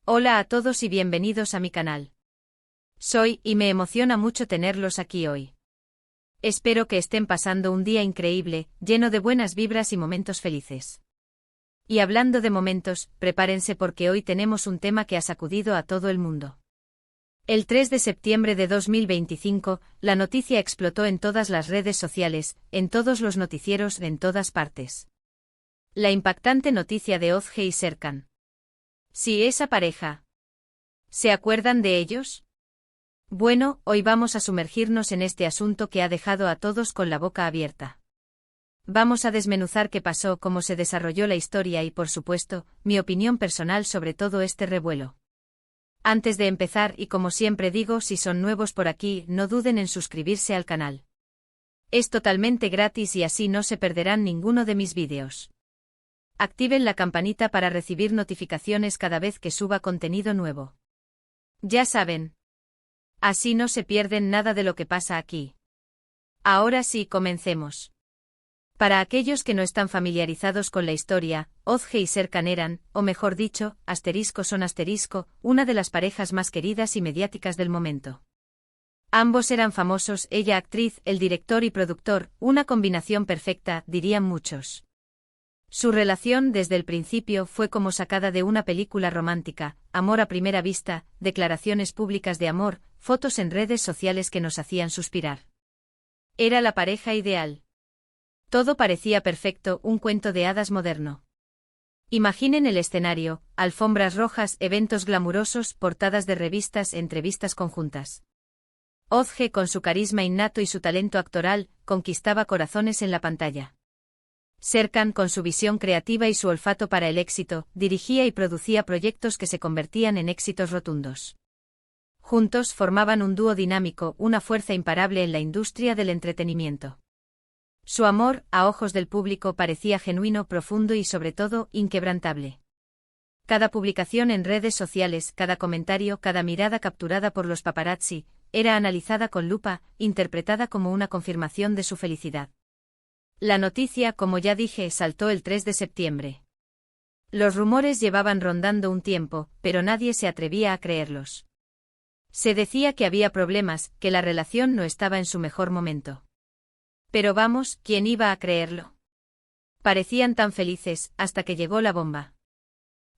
Hola a todos y bienvenidos a mi canal. Soy y me emociona mucho tenerlos aquí hoy. Espero que estén pasando un día increíble, lleno de buenas vibras y momentos felices. Y hablando de momentos, prepárense porque hoy tenemos un tema que ha sacudido a todo el mundo. El 3 de septiembre de 2025, la noticia explotó en todas las redes sociales, en todos los noticieros, en todas partes. La impactante noticia de Ozge y Serkan. Sí, esa pareja. ¿Se acuerdan de ellos? Bueno, hoy vamos a sumergirnos en este asunto que ha dejado a todos con la boca abierta. Vamos a desmenuzar qué pasó, cómo se desarrolló la historia y, por supuesto, mi opinión personal sobre todo este revuelo. Antes de empezar, y como siempre digo, si son nuevos por aquí, no duden en suscribirse al canal. Es totalmente gratis y así no se perderán ninguno de mis vídeos. Activen la campanita para recibir notificaciones cada vez que suba contenido nuevo. Ya saben. Así no se pierden nada de lo que pasa aquí. Ahora sí, comencemos. Para aquellos que no están familiarizados con la historia, Ozge y Serkan eran, o mejor dicho, son una de las parejas más queridas y mediáticas del momento. Ambos eran famosos, ella actriz, él director y productor, una combinación perfecta, dirían muchos. Su relación desde el principio fue como sacada de una película romántica, amor a primera vista, declaraciones públicas de amor, fotos en redes sociales que nos hacían suspirar. Era la pareja ideal. Todo parecía perfecto, un cuento de hadas moderno. Imaginen el escenario, alfombras rojas, eventos glamurosos, portadas de revistas, entrevistas conjuntas. Ozge, con su carisma innato y su talento actoral, conquistaba corazones en la pantalla. Serkan, con su visión creativa y su olfato para el éxito, dirigía y producía proyectos que se convertían en éxitos rotundos. Juntos formaban un dúo dinámico, una fuerza imparable en la industria del entretenimiento. Su amor, a ojos del público, parecía genuino, profundo y sobre todo, inquebrantable. Cada publicación en redes sociales, cada comentario, cada mirada capturada por los paparazzi, era analizada con lupa, interpretada como una confirmación de su felicidad. La noticia, como ya dije, saltó el 3 de septiembre. Los rumores llevaban rondando un tiempo, pero nadie se atrevía a creerlos. Se decía que había problemas, que la relación no estaba en su mejor momento. Pero vamos, ¿quién iba a creerlo? Parecían tan felices, hasta que llegó la bomba.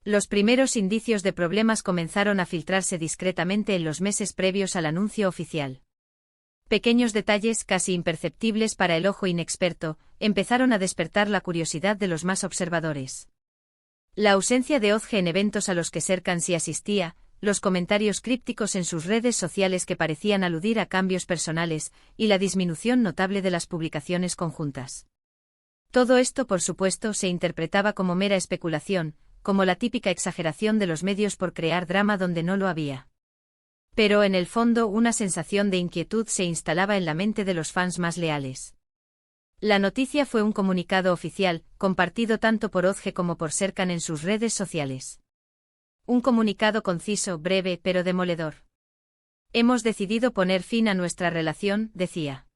Los primeros indicios de problemas comenzaron a filtrarse discretamente en los meses previos al anuncio oficial. Pequeños detalles, casi imperceptibles para el ojo inexperto, empezaron a despertar la curiosidad de los más observadores. La ausencia de Ozge en eventos a los que Serkan sí asistía, los comentarios crípticos en sus redes sociales que parecían aludir a cambios personales, y la disminución notable de las publicaciones conjuntas. Todo esto, por supuesto, se interpretaba como mera especulación, como la típica exageración de los medios por crear drama donde no lo había. Pero en el fondo una sensación de inquietud se instalaba en la mente de los fans más leales. La noticia fue un comunicado oficial, compartido tanto por Ozge como por Serkan en sus redes sociales. Un comunicado conciso, breve, pero demoledor. Hemos decidido poner fin a nuestra relación, decía.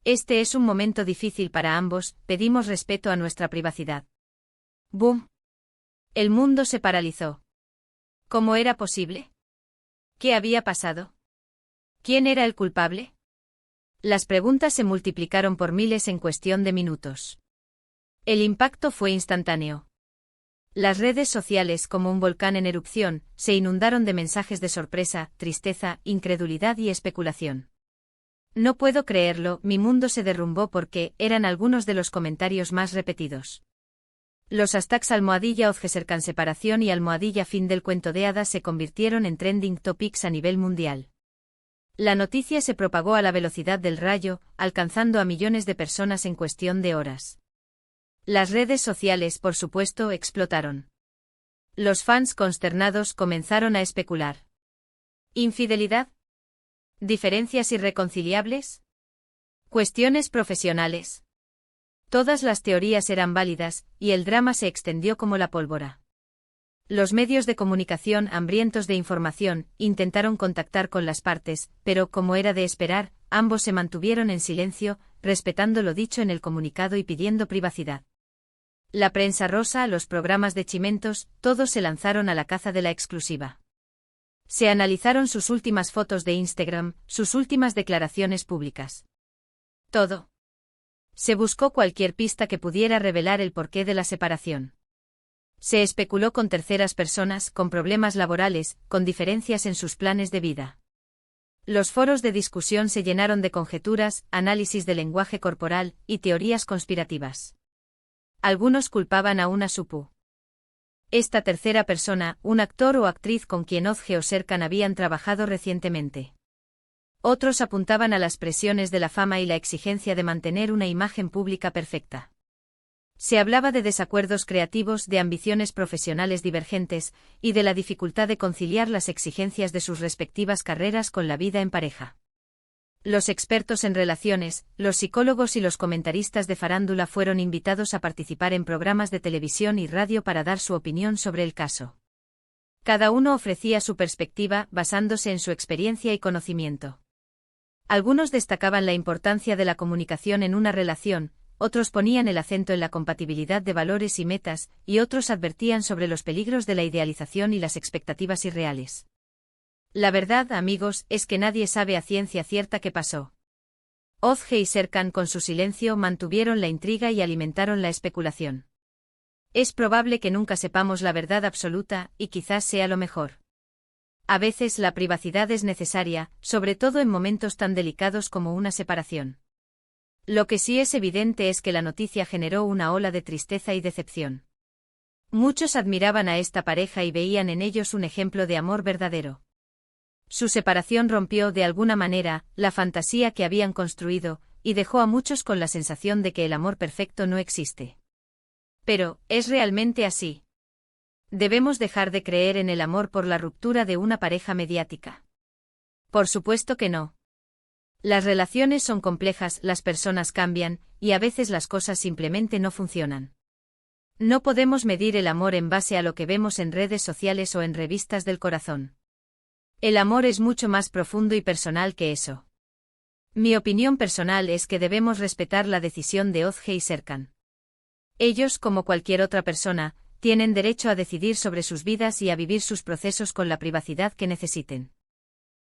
Este es un momento difícil para ambos, pedimos respeto a nuestra privacidad. ¡Bum! El mundo se paralizó. ¿Cómo era posible? ¿Qué había pasado? ¿Quién era el culpable? Las preguntas se multiplicaron por miles en cuestión de minutos. El impacto fue instantáneo. Las redes sociales, como un volcán en erupción, se inundaron de mensajes de sorpresa, tristeza, incredulidad y especulación. No puedo creerlo, mi mundo se derrumbó porque, eran algunos de los comentarios más repetidos. Los hashtags #Ozge Serkan separación y #fin del cuento de hadas se convirtieron en trending topics a nivel mundial. La noticia se propagó a la velocidad del rayo, alcanzando a millones de personas en cuestión de horas. Las redes sociales, por supuesto, explotaron. Los fans consternados comenzaron a especular. ¿Infidelidad? ¿Diferencias irreconciliables? ¿Cuestiones profesionales? Todas las teorías eran válidas, y el drama se extendió como la pólvora. Los medios de comunicación, hambrientos de información, intentaron contactar con las partes, pero, como era de esperar, ambos se mantuvieron en silencio, respetando lo dicho en el comunicado y pidiendo privacidad. La prensa rosa, los programas de chimentos, todos se lanzaron a la caza de la exclusiva. Se analizaron sus últimas fotos de Instagram, sus últimas declaraciones públicas. Todo. Se buscó cualquier pista que pudiera revelar el porqué de la separación. Se especuló con terceras personas, con problemas laborales, con diferencias en sus planes de vida. Los foros de discusión se llenaron de conjeturas, análisis del lenguaje corporal y teorías conspirativas. Algunos culpaban a una supu. Esta tercera persona, un actor o actriz con quien Ozge o Serkan habían trabajado recientemente. Otros apuntaban a las presiones de la fama y la exigencia de mantener una imagen pública perfecta. Se hablaba de desacuerdos creativos, de ambiciones profesionales divergentes, y de la dificultad de conciliar las exigencias de sus respectivas carreras con la vida en pareja. Los expertos en relaciones, los psicólogos y los comentaristas de farándula fueron invitados a participar en programas de televisión y radio para dar su opinión sobre el caso. Cada uno ofrecía su perspectiva basándose en su experiencia y conocimiento. Algunos destacaban la importancia de la comunicación en una relación, otros ponían el acento en la compatibilidad de valores y metas, y otros advertían sobre los peligros de la idealización y las expectativas irreales. La verdad, amigos, es que nadie sabe a ciencia cierta qué pasó. Ozge y Serkan con su silencio mantuvieron la intriga y alimentaron la especulación. Es probable que nunca sepamos la verdad absoluta, y quizás sea lo mejor. A veces la privacidad es necesaria, sobre todo en momentos tan delicados como una separación. Lo que sí es evidente es que la noticia generó una ola de tristeza y decepción. Muchos admiraban a esta pareja y veían en ellos un ejemplo de amor verdadero. Su separación rompió de alguna manera la fantasía que habían construido, y dejó a muchos con la sensación de que el amor perfecto no existe. Pero, ¿es realmente así? ¿Debemos dejar de creer en el amor por la ruptura de una pareja mediática? Por supuesto que no. Las relaciones son complejas, las personas cambian, y a veces las cosas simplemente no funcionan. No podemos medir el amor en base a lo que vemos en redes sociales o en revistas del corazón. El amor es mucho más profundo y personal que eso. Mi opinión personal es que debemos respetar la decisión de Ozge y Serkan. Ellos, como cualquier otra persona, tienen derecho a decidir sobre sus vidas y a vivir sus procesos con la privacidad que necesiten.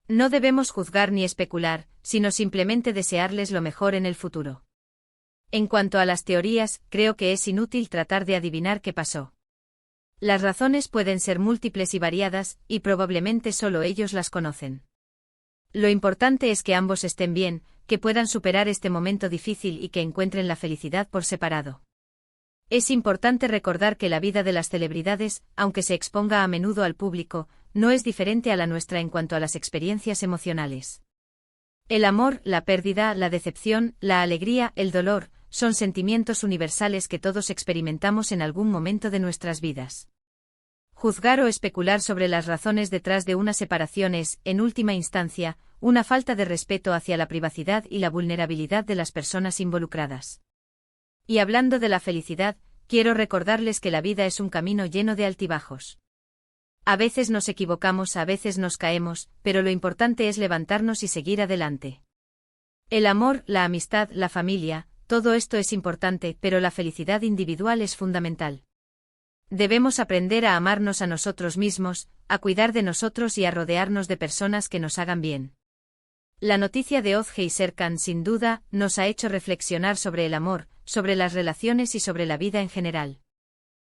No debemos juzgar ni especular, sino simplemente desearles lo mejor en el futuro. En cuanto a las teorías, creo que es inútil tratar de adivinar qué pasó. Las razones pueden ser múltiples y variadas, y probablemente solo ellos las conocen. Lo importante es que ambos estén bien, que puedan superar este momento difícil y que encuentren la felicidad por separado. Es importante recordar que la vida de las celebridades, aunque se exponga a menudo al público, no es diferente a la nuestra en cuanto a las experiencias emocionales. El amor, la pérdida, la decepción, la alegría, el dolor, son sentimientos universales que todos experimentamos en algún momento de nuestras vidas. Juzgar o especular sobre las razones detrás de una separación es, en última instancia, una falta de respeto hacia la privacidad y la vulnerabilidad de las personas involucradas. Y hablando de la felicidad, quiero recordarles que la vida es un camino lleno de altibajos. A veces nos equivocamos, a veces nos caemos, pero lo importante es levantarnos y seguir adelante. El amor, la amistad, la familia, todo esto es importante, pero la felicidad individual es fundamental. Debemos aprender a amarnos a nosotros mismos, a cuidar de nosotros y a rodearnos de personas que nos hagan bien. La noticia de Ozge y Serkan sin duda nos ha hecho reflexionar sobre el amor, sobre las relaciones y sobre la vida en general.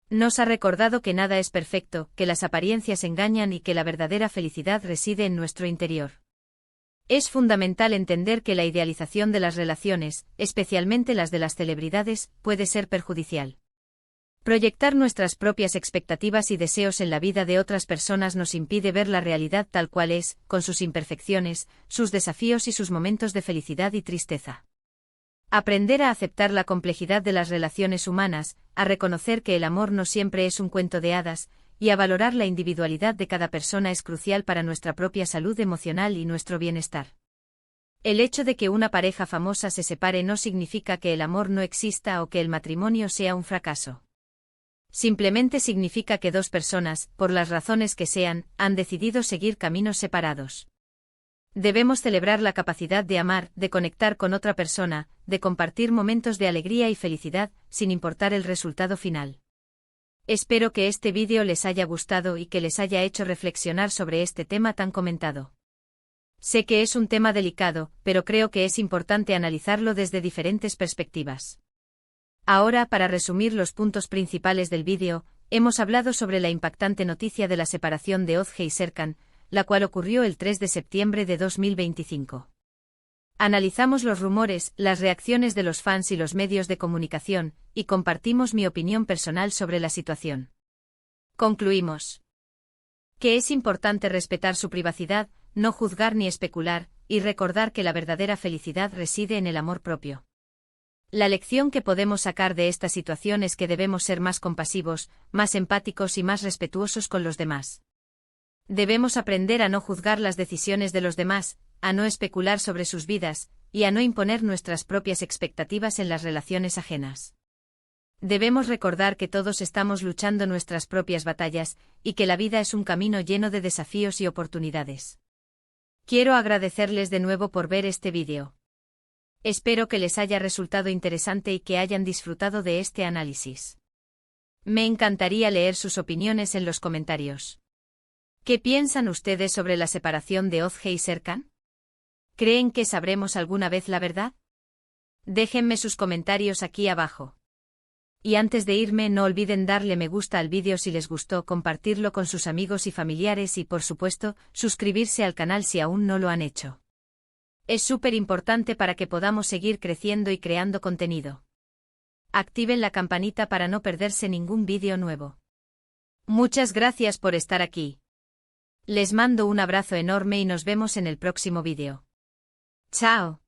Nos ha recordado que nada es perfecto, que las apariencias engañan y que la verdadera felicidad reside en nuestro interior. Es fundamental entender que la idealización de las relaciones, especialmente las de las celebridades, puede ser perjudicial. Proyectar nuestras propias expectativas y deseos en la vida de otras personas nos impide ver la realidad tal cual es, con sus imperfecciones, sus desafíos y sus momentos de felicidad y tristeza. Aprender a aceptar la complejidad de las relaciones humanas, a reconocer que el amor no siempre es un cuento de hadas, y a valorar la individualidad de cada persona es crucial para nuestra propia salud emocional y nuestro bienestar. El hecho de que una pareja famosa se separe no significa que el amor no exista o que el matrimonio sea un fracaso. Simplemente significa que dos personas, por las razones que sean, han decidido seguir caminos separados. Debemos celebrar la capacidad de amar, de conectar con otra persona, de compartir momentos de alegría y felicidad, sin importar el resultado final. Espero que este vídeo les haya gustado y que les haya hecho reflexionar sobre este tema tan comentado. Sé que es un tema delicado, pero creo que es importante analizarlo desde diferentes perspectivas. Ahora, para resumir los puntos principales del vídeo, hemos hablado sobre la impactante noticia de la separación de Ozge y Serkan, la cual ocurrió el 3 de septiembre de 2025. Analizamos los rumores, las reacciones de los fans y los medios de comunicación, y compartimos mi opinión personal sobre la situación. Concluimos que es importante respetar su privacidad, no juzgar ni especular, y recordar que la verdadera felicidad reside en el amor propio. La lección que podemos sacar de esta situación es que debemos ser más compasivos, más empáticos y más respetuosos con los demás. Debemos aprender a no juzgar las decisiones de los demás, a no especular sobre sus vidas, y a no imponer nuestras propias expectativas en las relaciones ajenas. Debemos recordar que todos estamos luchando nuestras propias batallas, y que la vida es un camino lleno de desafíos y oportunidades. Quiero agradecerles de nuevo por ver este vídeo. Espero que les haya resultado interesante y que hayan disfrutado de este análisis. Me encantaría leer sus opiniones en los comentarios. ¿Qué piensan ustedes sobre la separación de Ozge y Serkan? ¿Creen que sabremos alguna vez la verdad? Déjenme sus comentarios aquí abajo. Y antes de irme, no olviden darle me gusta al vídeo si les gustó, compartirlo con sus amigos y familiares y, por supuesto, suscribirse al canal si aún no lo han hecho. Es súper importante para que podamos seguir creciendo y creando contenido. Activen la campanita para no perderse ningún vídeo nuevo. Muchas gracias por estar aquí. Les mando un abrazo enorme y nos vemos en el próximo vídeo. ¡Chao!